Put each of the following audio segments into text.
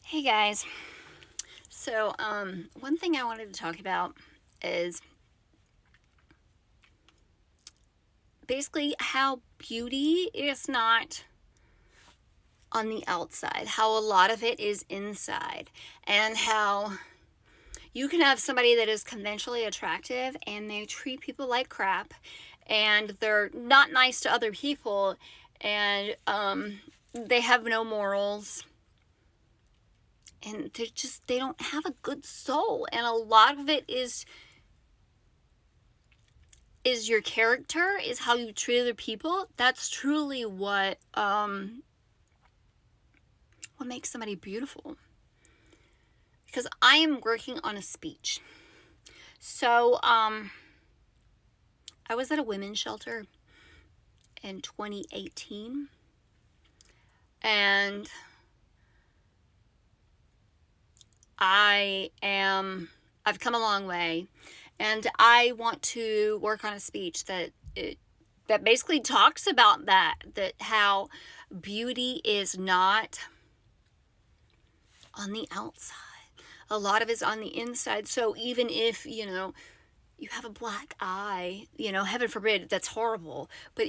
Hey guys. One thing I wanted to talk about is basically how beauty is not on the outside, how a lot of it is inside, and how you can have somebody that is conventionally attractive and they treat people like crap and they're not nice to other people and they have no morals and they don't have a good soul, and a lot of it is your character, is how you treat other people. That's truly what makes somebody beautiful. Because I am working on a speech. I was at a women's shelter in 2018, and I've come a long way, and I want to work on a speech that basically talks about that how beauty is not on the outside. A lot of it's on the inside. So even if, you have a black eye, heaven forbid, that's horrible. But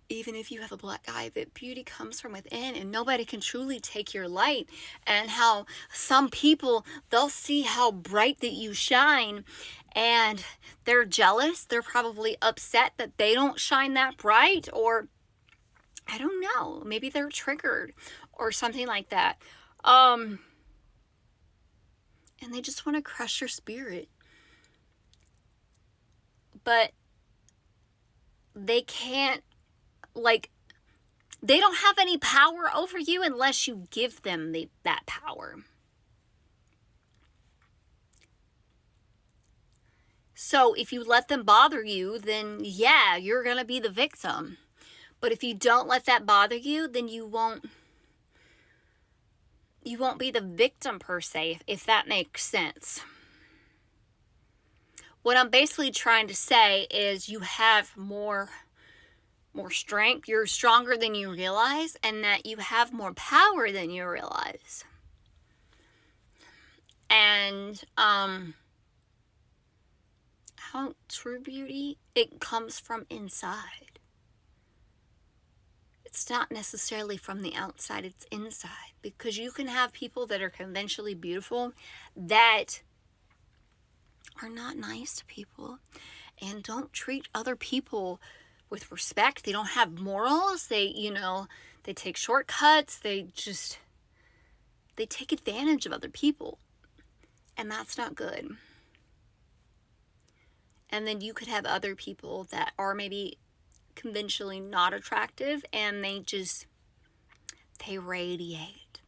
even if you have a black eye, that beauty comes from within and nobody can truly take your light. And how some people, they'll see how bright that you shine and they're jealous. They're probably upset that they don't shine that bright, or I don't know, maybe they're triggered or something like that. And they just want to crush your spirit. But they can't, they don't have any power over you unless you give them that power. So if you let them bother you, then yeah, you're going to be the victim. But if you don't let that bother you, then you won't be the victim per se, if that makes sense. What I'm basically trying to say is you have more strength, you're stronger than you realize, and that you have more power than you realize. And how true beauty, it comes from inside. It's not necessarily from the outside, it's inside. Because you can have people that are conventionally beautiful that are not nice to people and don't treat other people with respect. They don't have morals. They take shortcuts. They take advantage of other people. And that's not good. And then you could have other people that are maybe conventionally not attractive and they radiate.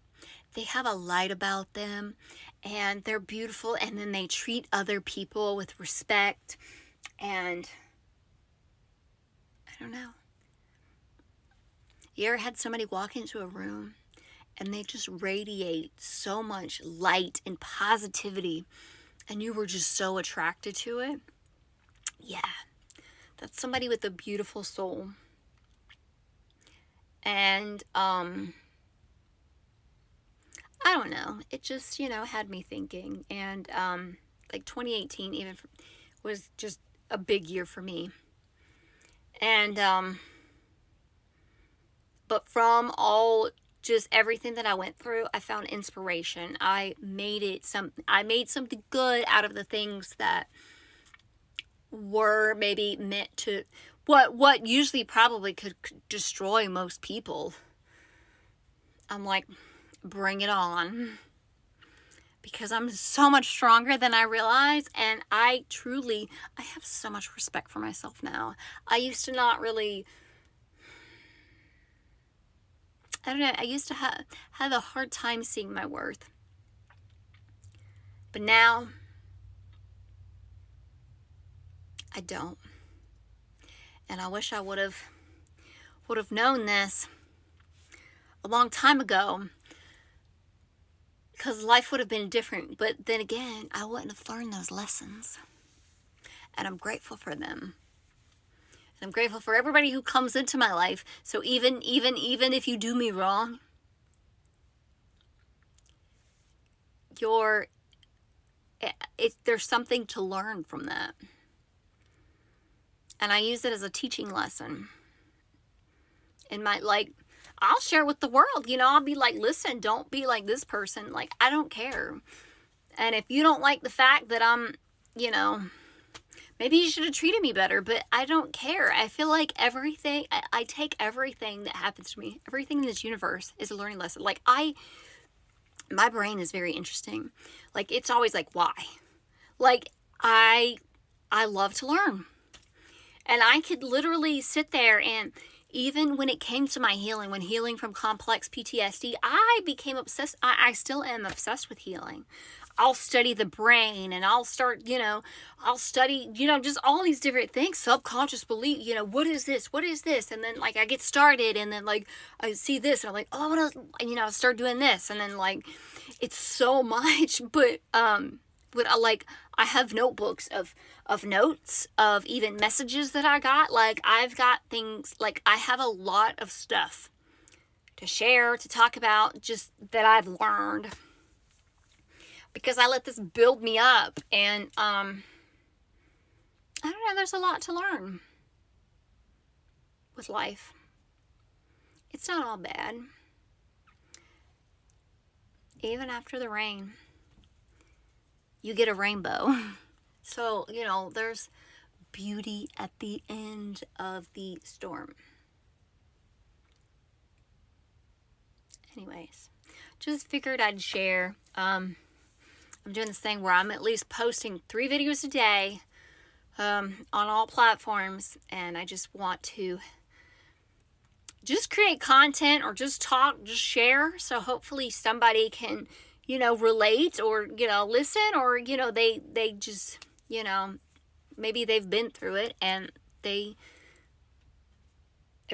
They have a light about them and they're beautiful, and then they treat other people with respect, and I don't know. You ever had somebody walk into a room and they just radiate so much light and positivity and you were just so attracted to it? Yeah, that's somebody with a beautiful soul. And I don't know, it just had me thinking. And 2018 even was just a big year for me. And but from all, just everything that I went through, I found inspiration. I made something good out of the things that were maybe meant to, what usually probably could destroy most people. I'm like, bring it on. Because I'm so much stronger than I realize, and I have so much respect for myself now. I used to not really, I don't know, I used to have a hard time seeing my worth. But now, I don't. And I wish I would have known this a long time ago, because life would have been different. But then again, I wouldn't have learned those lessons. And I'm grateful for them. And I'm grateful for everybody who comes into my life. So even if you do me wrong, you're, there's something to learn from that. And I use it as a teaching lesson. And I'll share with the world, I'll be like, listen, don't be like this person. Like, I don't care. And if you don't like the fact that I'm, maybe you should have treated me better, but I don't care. I feel like everything, I take everything that happens to me, everything in this universe is a learning lesson. Like, my brain is very interesting. Like, it's always like, why? Like, I love to learn. And I could literally sit there, and even when it came to my healing, when healing from complex PTSD, I became obsessed. I still am obsessed with healing. I'll study the brain, and I'll start, I'll study, just all these different things, subconscious belief, what is this? What is this? And then like I get started, and then like I see this, and I'm like, oh, what else? I'll start doing this. And then like, it's so much, but I have notebooks of notes, of even messages that I got. Like, I've got things, like, I have a lot of stuff to share, to talk about, just that I've learned. Because I let this build me up. And, I don't know, there's a lot to learn with life. It's not all bad. Even after the rain, you get a rainbow. So, there's beauty at the end of the storm. Anyways, just figured I'd share. I'm doing this thing where I'm at least posting 3 videos a day on all platforms, and I just want to just create content, or just talk, just share, so hopefully somebody can, relate, or, listen, or, they just, maybe they've been through it, and it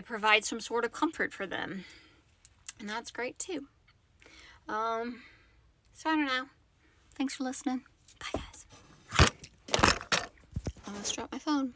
provides some sort of comfort for them. And that's great too. So I don't know. Thanks for listening. Bye, guys. I almost dropped my phone.